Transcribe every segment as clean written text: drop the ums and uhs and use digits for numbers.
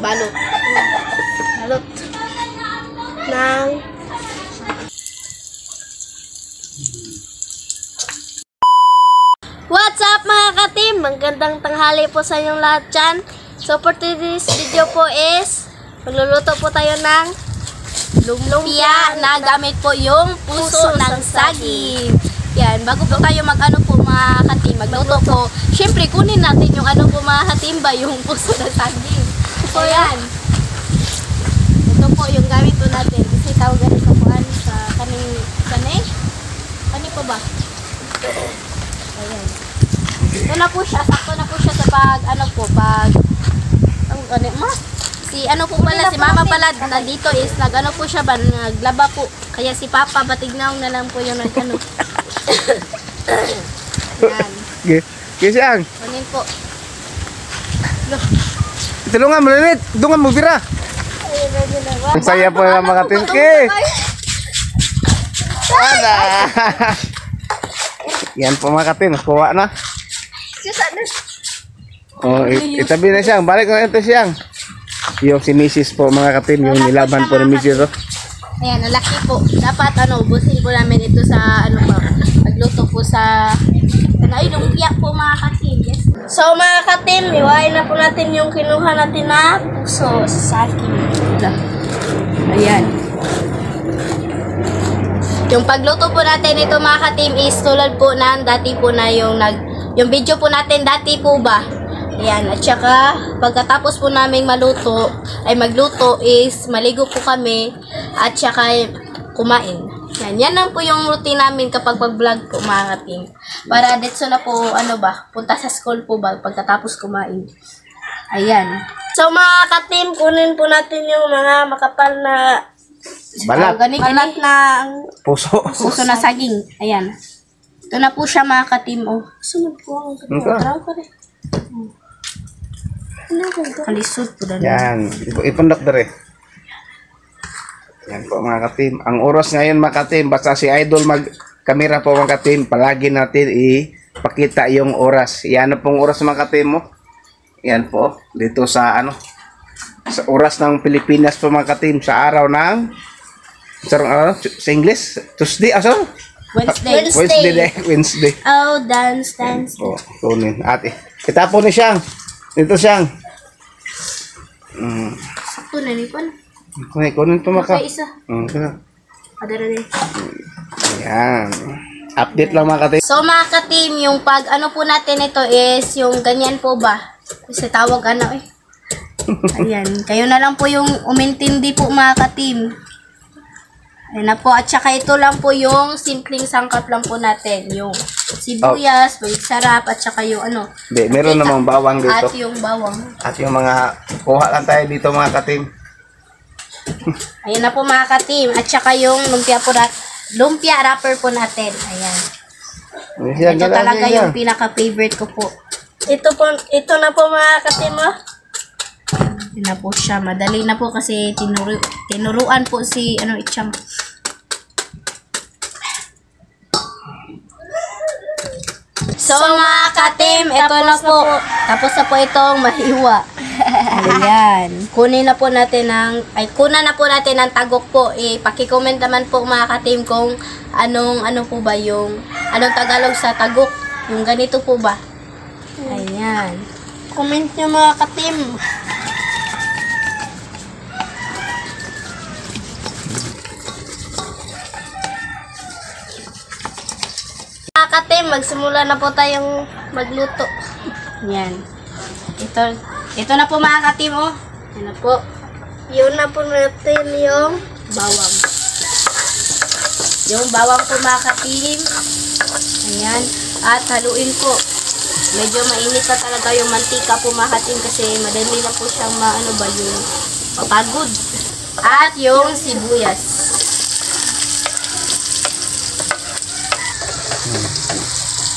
Balot. Balot. Ng what's up mga ka-team? Magandang tanghali po sa inyong lahat dyan. So for today's video po is magluluto po tayo ng lumpia na gamit po yung puso ng saging. Yan, bago po tayo mag-ano po mga ka-team, magluto po. Syempre kunin natin yung ano po mga ka-team ba, yung puso ng saging. So yan. Ito po yung gamit po natin. Kasi tawag ganito po sa kaning pa ba? Ayan. Ito na po siya, sakto na po siya sa si ano po pala, si mama pala nandito is nagano po siya ba, naglaba po. Kaya si papa batignaw na lang po yung nagano. Yan. Kisang. Kunin po. Tulungan mo linit, dungan mo bira. Ang saya po ng mga tinki. Ada. Yan po mga katin, kuha na. Oh, itabi na siyang, balik na ito siyang. Yung si Mrs. po mga katin, yung nilaban po ni Mrs. Ayan, nalaki po. Dapat ubusin po namin ito sa magluto po sa lumpia po mga katin. Yes. So mga katin, iwain na po natin yung kinuha natin na puso sa saging. Ayan. Yung pagluto po natin ito mga katim is tulad po ng dati po na yung video po natin dati po ba. Ayan, at saka pagkatapos po naming magluto is maligo po kami at saka kumain. Yan lang po yung routine namin kapag pag-vlog po mga katim. Para ditso na po punta sa school po ba pagkatapos kumain. Ayan. So mga katim, kunin po natin yung mga makapal na balat na puso na saging. Ayan. Ito na po siya mga katim. Oh, sunod po ang kalisod po dali. Yan, ipundok dere. Yan po mga katim. Ang oras ngayon mga katim, basta si Idol mag-camera po mga katim, palagi natin ipakita yung oras. Yan pong oras mga katim mo. Yan po, dito sa sa oras ng Pilipinas po mga katim, sa araw ng sa English, Tuesday, Wednesday. Oh, dance. Oh, kunin. Ate, kita po ni siyang. Dito siyang. Sakto na ni pan. Kunin po maka. Okay, isa. Adara din. Ayan. Update lang mga katim. So mga katim, yung pag po natin ito is yung ganyan po ba? Kasi tawag Ayan. Kayo na lang po yung umintindi po mga katim. Ayan na po. At saka ito lang po yung simpleng sangkap lang po natin. Yung sibuyas, sarap, at saka yung Hindi, meron namang bawang dito. At yung bawang. At yung mga, kuha lang tayo dito mga katim. Ayan na po mga katim. At saka yung lumpia wrapper po natin. Ayan. Ito talaga yung pinaka-favorite ko po. Ito na po mga katim. Ito na po siya. Madali na po kasi tinuruan po si Itcham. So mga katim, ito na po. Tapos na po itong mahiwa. Ayan. Kunan na po natin ng tagok po. Paki-comment naman po mga katim kung anong Tagalog sa tagok. Yung ganito po ba? Ayan. Comment nyo mga katim. Katim, magsimula na po tayong magluto. Yan. Ito na po mga katim, Yan na po. Yun na po natin yung bawang. Yung bawang po mga katim. Ayan. At haluin po. Medyo mainit pa talaga yung mantika po mga katim kasi madali na po siyang yung papagod. At yung sibuyas.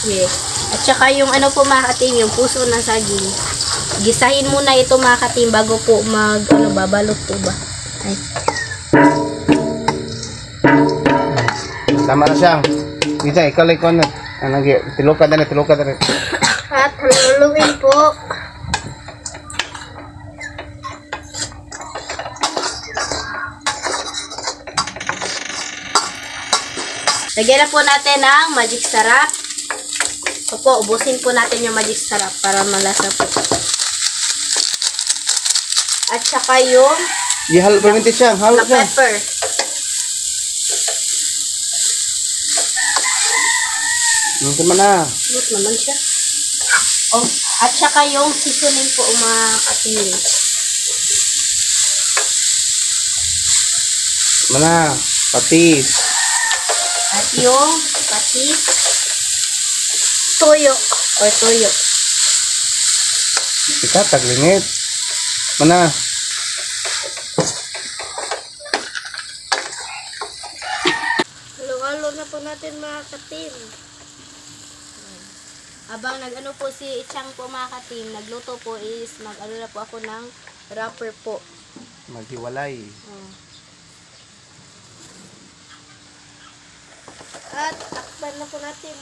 Yeah. At saka yung po mga katim, yung puso ng saging. Gisahin muna ito mga katim bago po babalot po ba. Ay. Tama na siyang. Isa, ikaw like ko na. Tiluka na. At haluluin po. Lagyan na po natin ang magic sarap. Opo, ubusin po natin yung magic sarap para malasa po. At saka yung Ihalo pa minti siya. Halo black siya. pepper. Naman na. Lut naman siya. Oh, at saka yung seasoning po mga katim. Mana. Patis. At yung patis. Toyo. Or toyo. Kita taglingit. Mana. Halo-halo na po natin mga katim. Abang nag-ano po si Chang po mga katim, nagluto po is mag-ano na po ako ng wrapper po. Maghiwalay. At takpan na po natin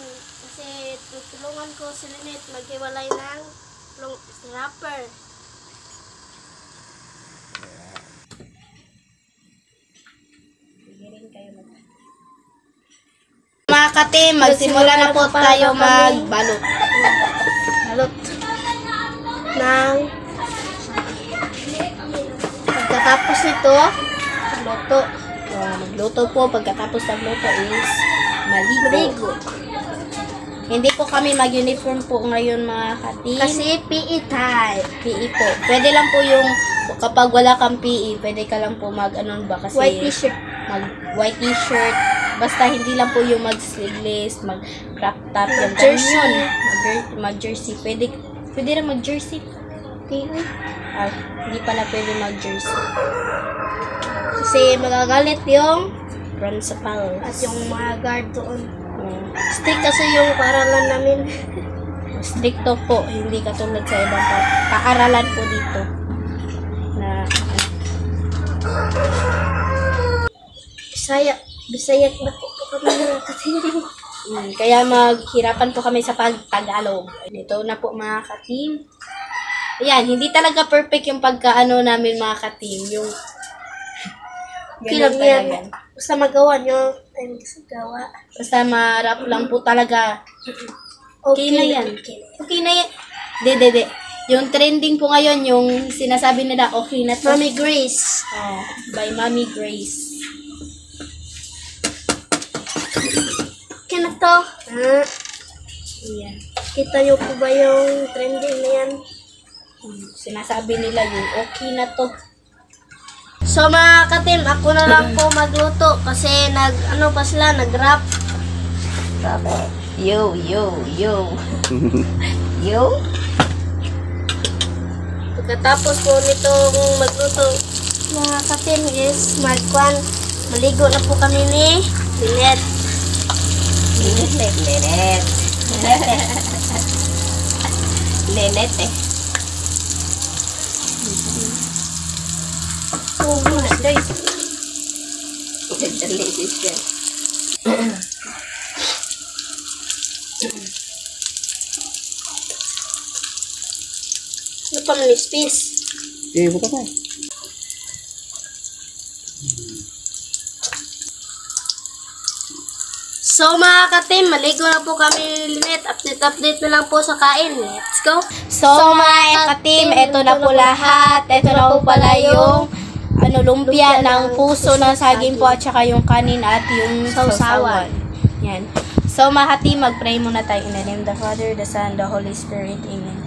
kasi tutulungan ko si Lynette maghiwalay ng wrapper. Mga katim, magsimula na po tayo magbalot. Balot. Ng pagkatapos nito, magluto. Magluto po. Pagkatapos magluto is maligo. Hindi po kami mag-uniform po ngayon mga katim. Kasi PE time. PE po. Pwede lang po yung kapag wala kang PE, pwede ka lang po mag-anon ba kasi White t-shirt. White t-shirt. Basta hindi lang po yung mag-sleeveless, mag-crop top, yung Jersey. ganun. Mag-jersey. Pwede rin mag-jersey. Hindi pala pwede mag-jersey. Kasi magagalit yung principal. At yung mga guard doon. Strict kasi yung paaralan namin. Stricto po. Hindi katulad sa ibang paaralan po dito. Na, Bisayak na po kami mga katim. kaya maghirapan po kami sa pag-Tagalog. Ito na po mga katim. Ayan, hindi talaga perfect yung pagkaano namin mga katim. Yung Kilang ganun yan. Basta magawa nyo. Ay, magagawa. Basta marap lang po talaga. Okay na yan. Okay na yan. De. Yung trending po ngayon, yung sinasabi nila, okay na to. Mami Grace. Oh, by Mommy Grace. Okay na to. Ayan. Kita nyo po ba yung trending na yan? Sinasabi nila yung okay na to. So mga katim, ako na lang po magluto kasi nag-wrap. Yo. Yo. Pagkatapos po nitong magluto, mga katim is maligo na po kami ni Lynette. Lynette. Oh, guys. Delicious yan. Ano pa manispis? Buka pa. So mga katim, maligo na po kami ni Lynette. Update na lang po sa kain. Let's go! So, mga katim, ito na po lahat. Ito na po pala yung lumpia ng puso ng saging po at saka yung kanin at yung sausawan. Yan. So, mga katim, mag-pray muna tayo in the name of the Father, the Son, the Holy Spirit. Amen.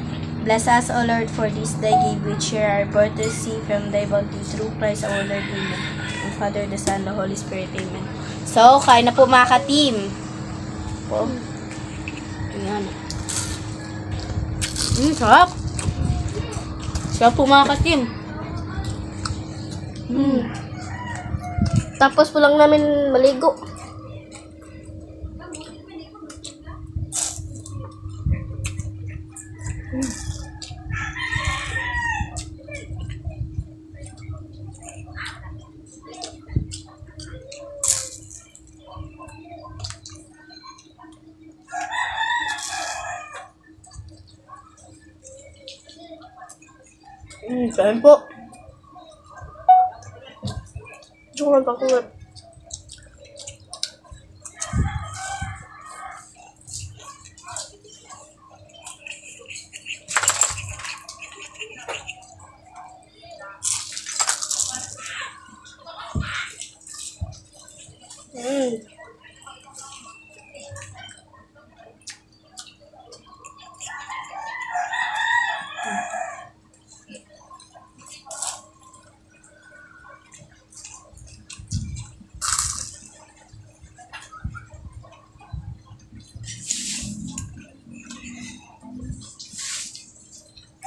Bless us, O Lord, for this day give which share our courtesy from thy bounty through Christ our Lord. Amen. And Father, the Son, the Holy Spirit. Amen. So, kain na po mga katim. Po. Ayan. Sarap. Sarap po mga katim. Tapos po lang namin maligo. Kain po. Jangan takut.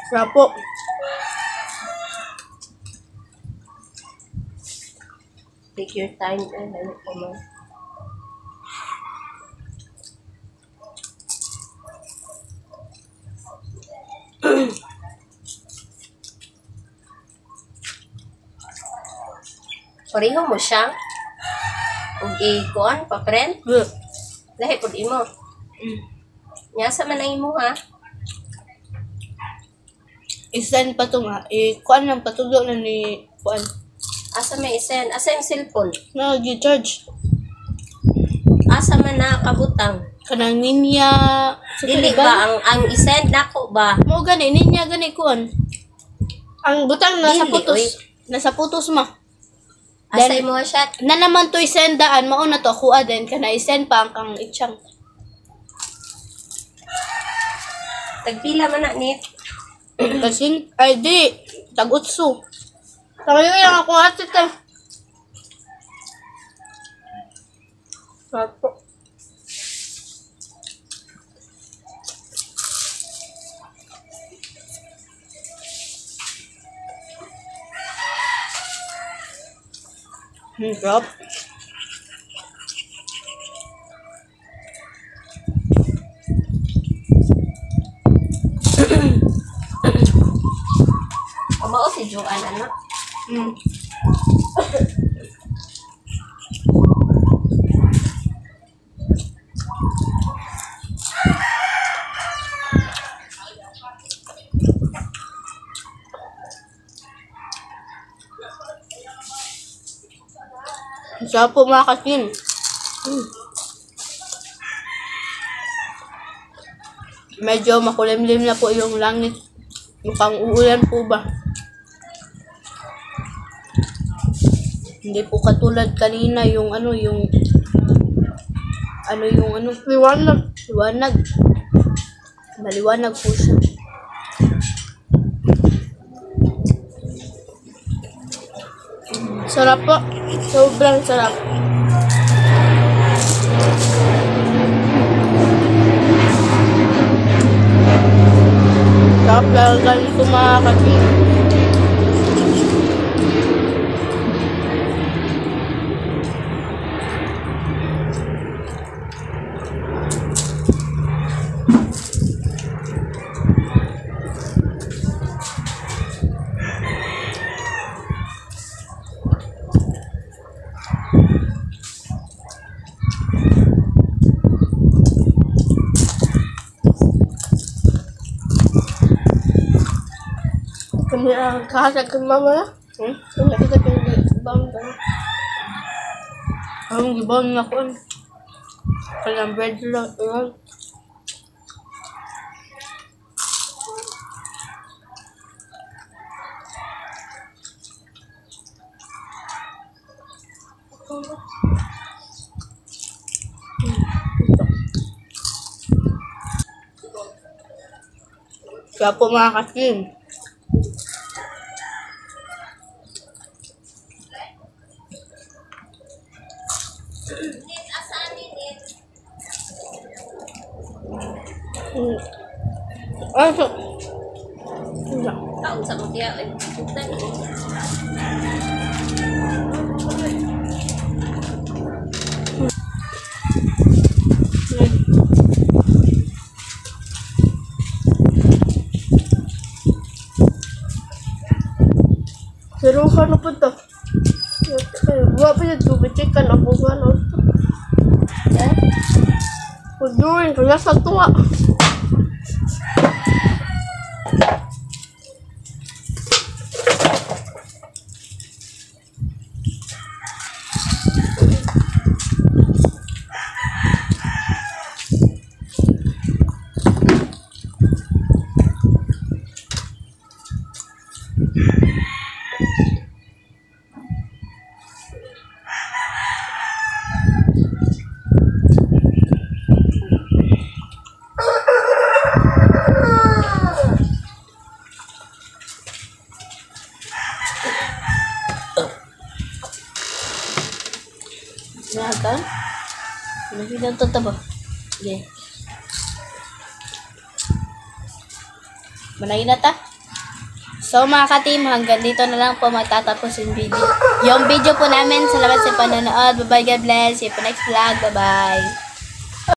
Sarap po. Take your time and ano po mo. Pareho mo siya. Ug ikuan pa friend. Lahi pud imo. Nyasa man ang imo ha. Isend pa to nga. Kuan lang patulo na ni kuan. Asa may isen? Asa yung cellphone? Nag-charge. Asa man na kabutang? Kanang ninya. Dili ba ang isen nako ba? Mo gani ninya gani kuan. Ang butang nasa Dili, putos. oy. Nasa putos ma. Asa Then, imo shot? na naman to isendaan mao na to kuha din kana isend pa ang kang itchang. Tagpila man na ni. Kasi ay di tagutso. Tayo lang ako ate ka. Sapo. Drop. Mao si Joanne anak. Sapo mga kasin. Medyo makulimlim na po yung langit. Mukhang uulan po ba? Hindi po katulad kanina yung liwanag. Maliwanag po siya. Sarap po. Sobrang sarap. Sarap lang ganito mga kasin. Kami kahasag kang mama na. Kami kita kang gibang ka. Ang gibang nga ko. Kanyang bread lang. Kaya po mga kasin. So, Taon sa mo diya. pero ano po ito? Buwa pa yung tubig. Chicken ako nga no. Huwag doon. Kaya sa tuwa. Nagiging to ba? Sige. Manay na ta. So mga ka-team, hanggang dito na lang po magtatapos yung video. Yung video po namin, salamat sa panonood. Bye-bye, God bless. See you po next vlog. Bye-bye.